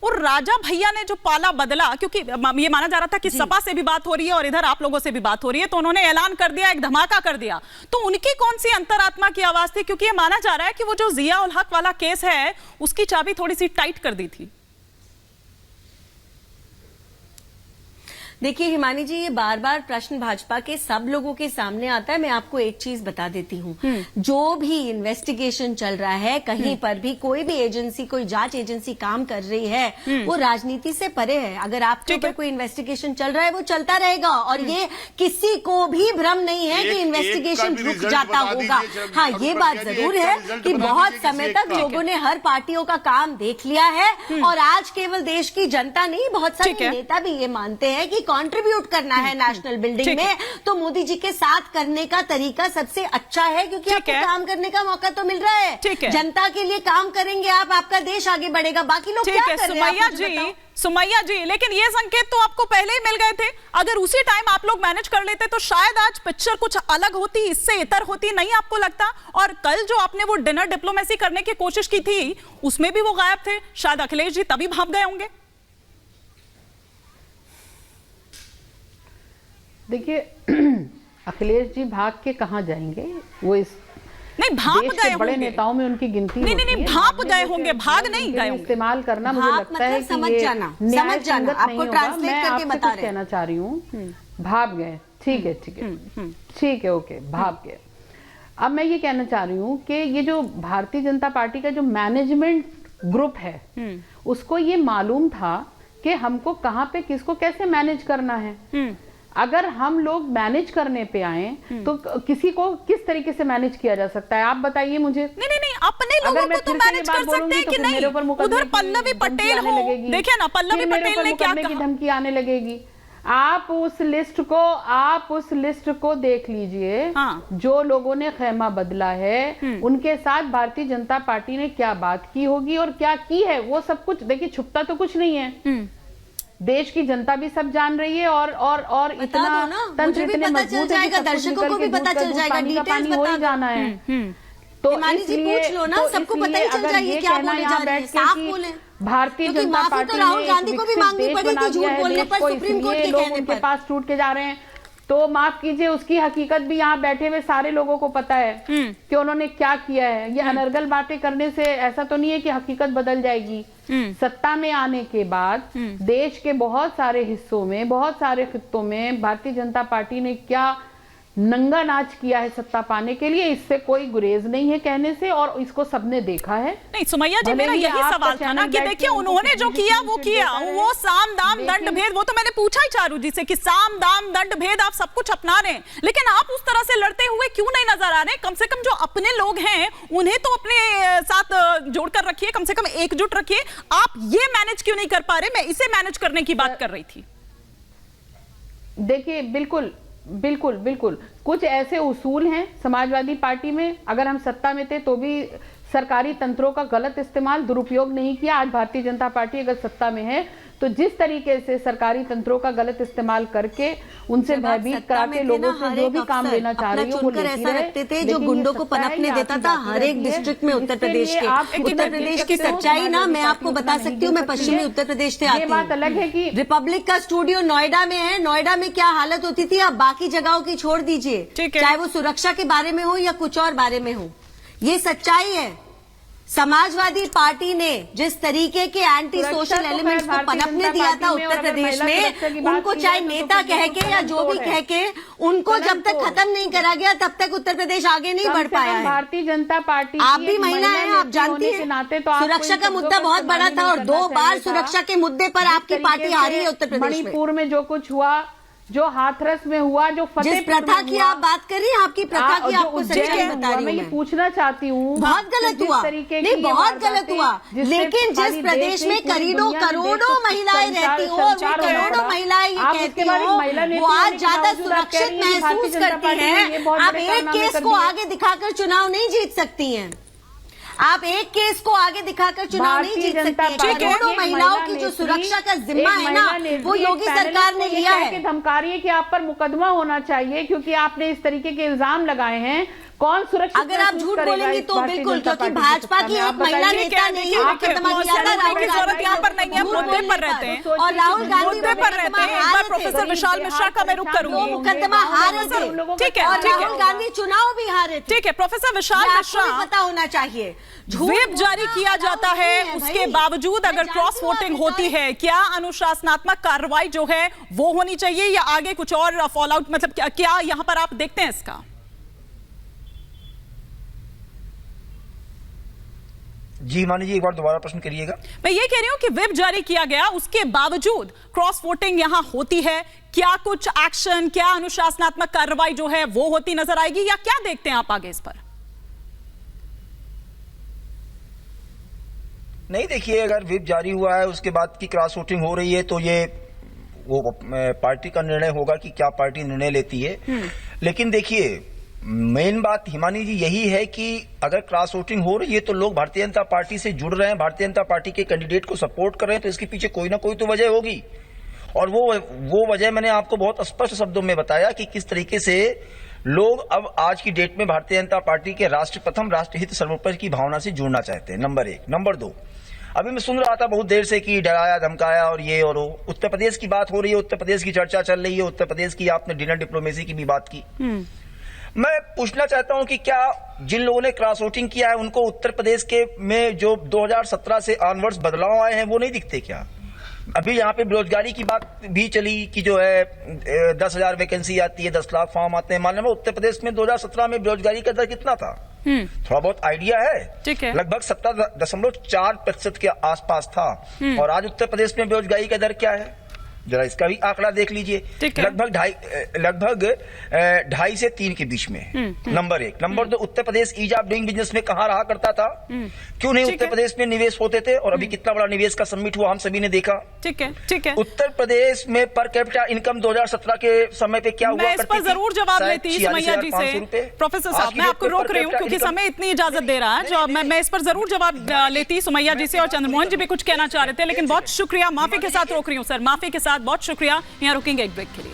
और राजा भैया ने जो पाला बदला, क्योंकि ये माना जा रहा था कि सपा से भी बात हो रही है और इधर आप लोगों से भी बात हो रही है, तो उन्होंने ऐलान कर दिया, एक धमाका कर दिया। तो उनकी कौन सी अंतरात्मा की आवाज थी? क्योंकि ये माना जा रहा है कि वो जो जिया उल हक वाला केस है उसकी चाबी थोड़ी सी टाइट कर दी थी। देखिए हिमानी जी, ये बार बार प्रश्न भाजपा के सब लोगों के सामने आता है। मैं आपको एक चीज बता देती हूँ, जो भी इन्वेस्टिगेशन चल रहा है, कहीं पर भी कोई भी एजेंसी, कोई जांच एजेंसी काम कर रही है, वो राजनीति से परे है। अगर आपके ऊपर कोई इन्वेस्टिगेशन चल रहा है, वो चलता रहेगा और ये किसी को भी भ्रम नहीं है कि इन्वेस्टिगेशन रुक जाता होगा। हाँ, ये बात जरूर है कि बहुत समय तक लोगों ने हर पार्टियों का काम देख लिया है और आज केवल देश की जनता नहीं, बहुत सारे नेता भी ये मानते हैं कि कंट्रीब्यूट करना है नेशनल बिल्डिंग में, तो मोदी जी के साथ करने का तरीका सबसे अच्छा है, क्योंकि आपको काम करने का मौका तो मिल रहा है। जनता के लिए काम करेंगे आप, आपका देश आगे बढ़ेगा। बाकी लोग क्या कर रहे हैं? सुमैया जी, लेकिन ये संकेत तो आपको पहले ही मिल गए थे। अगर उसी टाइम आप लोग मैनेज कर लेते तो शायद आज पिक्चर कुछ अलग होती, इससे इतर होती, नहीं आपको लगता? और कल जो आपने वो डिनर डिप्लोमेसी करने की कोशिश की थी, उसमें भी वो गायब थे। शायद अखिलेश जी तभी भाग गए होंगे। देखिए अखिलेश जी भाग के कहाँ जाएंगे? वो इस नहीं भाग गए बड़े नेताओं में उनकी गिनती नहीं भाग गए होंगे, भाग नहीं गए होंगे। इस्तेमाल करना मुझे लगता है कि समझ जाना आपको ट्रांसलेट करके बता रहे हैं। कहना चाह रही हूँ भाग गए, ठीक है ठीक है ओके, भाग गए। अब मैं ये कहना चाह रही हूँ कि ये जो भारतीय जनता पार्टी का जो मैनेजमेंट ग्रुप है, उसको ये मालूम था कि हमको कहाँ पे किसको कैसे मैनेज करना है। अगर हम लोग मैनेज करने पे आए तो किसी को किस तरीके से मैनेज किया जा सकता है, आप बताइए मुझे। नहीं अपने लोगों को तो मैनेज कर सकते हैं कि नहीं? उधर पल्लवी पटेल हो, देखिए ना, पल्लवी पटेल ने क्या कहा, की धमकी आने लगेगी। आप उस लिस्ट को देख लीजिए। हाँ। जो लोगों ने खेमा बदला है उनके साथ भारतीय जनता पार्टी ने क्या बात की होगी और क्या की है, वो सब कुछ देखिए, छुपता तो कुछ नहीं है। देश की जनता भी सब जान रही है और इतना तंत्र इतने मजबूत है कि दर्शकों को भी पता चल जाएगा, डिटेल्स हो ही जाना है। तो इसलिए पूछ लो ना, सबको पता ही चल जाएगा क्या बोले जा रहे हैं, साफ बोले। भारतीय जनता पार्टी राहुल गांधी को भी मांगनी पड़ेगी झूठ बोलने पर, सुप्रीम कोर्ट के कहने पर पास टूट के जा रहे हैं, तो माफ कीजिए, उसकी हकीकत भी यहाँ बैठे हुए सारे लोगों को पता है कि उन्होंने क्या किया है। ये अनर्गल बातें करने से ऐसा तो नहीं है कि हकीकत बदल जाएगी। सत्ता में आने के बाद देश के बहुत सारे हिस्सों में, बहुत सारे खित्तों में भारतीय जनता पार्टी ने क्या नंगा नाच किया है सत्ता पाने के लिए, इससे कोई गुरेज नहीं है कहने से, और इसको सबने देखा है। नहीं सुमैया जी, मेरा यही सवाल था ना कि देखिए उन्होंने जो किया वो किया, वो साम दाम दंड भेद, वो तो मैंने पूछा ही चारू जी से कि साम दाम दंड भेद आप सब कुछ अपना रहे हैं, लेकिन आप उस तरह से लड़ते हुए क्यों नहीं नजर आ रहे? कम से कम जो अपने लोग हैं उन्हें तो अपने साथ जोड़कर रखिए, कम से कम एकजुट रखिए। आप ये मैनेज क्यों नहीं कर पा रहे? मैं इसे मैनेज करने की बात कर रही थी। देखिए बिल्कुल कुछ ऐसे उसूल हैं समाजवादी पार्टी में, अगर हम सत्ता में थे तो भी सरकारी तंत्रों का गलत इस्तेमाल, दुरुपयोग नहीं किया। आज भारतीय जनता पार्टी अगर सत्ता में है तो जिस तरीके से सरकारी तंत्रों का गलत इस्तेमाल करके उनसे भयभीत करा के लोगों से जो भी काम लेना चाह रही है वो ऐसा रखते थे, जो गुंडों को पनपने देता था हर एक डिस्ट्रिक्ट में उत्तर प्रदेश के। उत्तर प्रदेश की सच्चाई ना मैं आपको बता सकती हूँ, मैं पश्चिमी उत्तर प्रदेश से आती हूँ। बात अलग है कि रिपब्लिक का स्टूडियो नोएडा में है, नोएडा में क्या हालत होती थी आप बाकी जगहों की छोड़ दीजिए, चाहे वो सुरक्षा के बारे में हो या कुछ और बारे में हो, ये सच्चाई है। समाजवादी पार्टी ने जिस तरीके के एंटी सोशल एलिमेंट्स को पनपने दिया था उत्तर प्रदेश में, उनको चाहे नेता कह के या जो भी कह के, उनको जब तक खत्म नहीं करा गया तब तक उत्तर प्रदेश आगे नहीं बढ़ पाया है। भारतीय जनता पार्टी, आप भी महिला हैं, आप जानती हैं सुरक्षा का मुद्दा बहुत बड़ा था और 2 बार सुरक्षा के मुद्दे पर आपकी पार्टी हारी है उत्तर प्रदेश में। मणिपुर में जो कुछ हुआ, जो हाथरस में हुआ, जो जिस प्रथा की आप बात कर रही हैं, आपकी प्रथा की आपको सच्चाई बता रही हूँ। मैं ये पूछना चाहती हूँ, बहुत गलत हुआ, नहीं बहुत गलत हुआ, लेकिन जिस प्रदेश में करोड़ों महिलाएं रहती हो और वो करोड़ों महिलाएं ये कहती हो वो आज ज्यादा सुरक्षित महसूस करती हैं, आप एक केस को आगे दिखाकर चुनाव नहीं जीत सकती हैं। आप एक केस को आगे दिखाकर चुनाव नहीं जीत सकते। करोड़ों महिलाओं की जो सुरक्षा का जिम्मा है ना, वो योगी सरकार ने लिया है। धमका रही है कि आप पर मुकदमा होना चाहिए क्योंकि आपने इस तरीके के इल्जाम लगाए हैं। कौन सुरक्षित अगर आप महसूस झूठ करेगा बोलेंगी इस तो भारतीय बिल्कुल, जनता क्योंकि पार्टी भाजपा सत्ता की में? एक आप महिला बताइए। नेता ने देखिए, मुकदमा किया था देखिए, राहुल जरूरत गांधी यहाँ पर नहीं है, झूठ मुद्दे बोलने पर का। रहते हैं। और राहुल गांधी मुद्दे पर रहते हैं। एक बार प्रोफेसर विशाल मिश्रा का मैं रुक वो करूंगी। मुकदमा हारे थे। ठीक है, और ठीक है। राहुल गांधी चुनाव भी हारे थे। ठीक है, प्रोफेसर विशाल ये मिश्रा, आपको भी पता होना चाहिए। झूठ व्हिप जारी बोलना किया जाता अलाउ है, नहीं है उसके भाई। बावजूद अगर मैं क्रॉस जानती हूँ वोटिंग आप होती बताएं। है, क्या अनुशासनात्मक कार्रवाई जो है वो होनी चाहिए या आगे कुछ और फॉल आउट, मतलब क्या यहां पर आप देखते हैं इसका? जी मानी जी, एक बार दोबारा प्रश्न करिएगा। मैं ये कह रही हूं कि व्हिप जारी किया गया, उसके बावजूद क्रॉस वोटिंग यहां होती है, क्या कुछ एक्शन, क्या अनुशासनात्मक कार्रवाई जो है वो होती नजर आएगी, या क्या देखते हैं आप आगे इस पर? नहीं, देखिए, अगर व्हिप जारी हुआ है, उसके बाद की क्रॉस वोटिंग हो रही है, तो ये वो पार्टी का निर्णय होगा कि क्या पार्टी निर्णय लेती है। लेकिन देखिए, मेन बात हिमानी जी यही है कि अगर क्रॉस वोटिंग हो रही है तो लोग भारतीय जनता पार्टी से जुड़ रहे हैं, भारतीय जनता पार्टी के कैंडिडेट को सपोर्ट कर रहे हैं, तो इसके पीछे कोई ना कोई तो वजह होगी। और वो वजह मैंने आपको बहुत स्पष्ट शब्दों में बताया कि किस तरीके से लोग अब आज की डेट में भारतीय जनता पार्टी के राष्ट्र प्रथम, राष्ट्रहित सर्वोपरि की भावना से जुड़ना चाहते हैं। नंबर एक। नंबर दो, अभी मैं सुन रहा था बहुत देर से कि डराया धमकाया और ये और वो। उत्तर प्रदेश की बात हो रही है, उत्तर प्रदेश की चर्चा चल रही है, उत्तर प्रदेश की आपने डिनर डिप्लोमेसी की भी बात की। मैं पूछना चाहता हूं कि क्या जिन लोगों ने क्रॉस वोटिंग किया है उनको उत्तर प्रदेश के में जो 2017 से ऑनवर्ड्स बदलाव आए हैं वो नहीं दिखते क्या? अभी यहाँ पे बेरोजगारी की बात भी चली कि जो है 10,000 वैकेंसी आती है, 10 लाख फॉर्म आते हैं। मालूम है उत्तर प्रदेश में 2017 में बेरोजगारी का दर कितना था? थोड़ा बहुत आइडिया है? ठीक है। लगभग 17.4% के आसपास था। और आज उत्तर प्रदेश में बेरोजगारी का दर क्या है? जरा इसका भी आंकड़ा देख लीजिए। लगभग 2.5 से 3 के बीच में। नंबर एक। नंबर दो, Uttar Pradesh ease of doing business में कहाँ रहा करता था? क्यों नहीं उत्तर प्रदेश में निवेश होते थे? और अभी कितना बड़ा निवेश का समिट हुआ हम सभी ने देखा। ठीक है, ठीक है। उत्तर प्रदेश में पर कैपिटा इनकम 2017 के समय पे क्या हुआ? मैं इस पर जरूर जवाब लेती सुमैया जी से। प्रोफेसर साहब, मैं आपको रोक रही हूँ क्योंकि समय इतनी इजाजत दे रहा है, जो मैं इस पर जरूर जवाब लेती सुमैया जी से। और चंद्रमोहन जी भी कुछ कहना चाह रहे थे, लेकिन बहुत शुक्रिया, माफी के साथ रोक रही हूँ सर, माफी के साथ बहुत शुक्रिया। यहाँ रुकेंगे एक ब्रेक के लिए।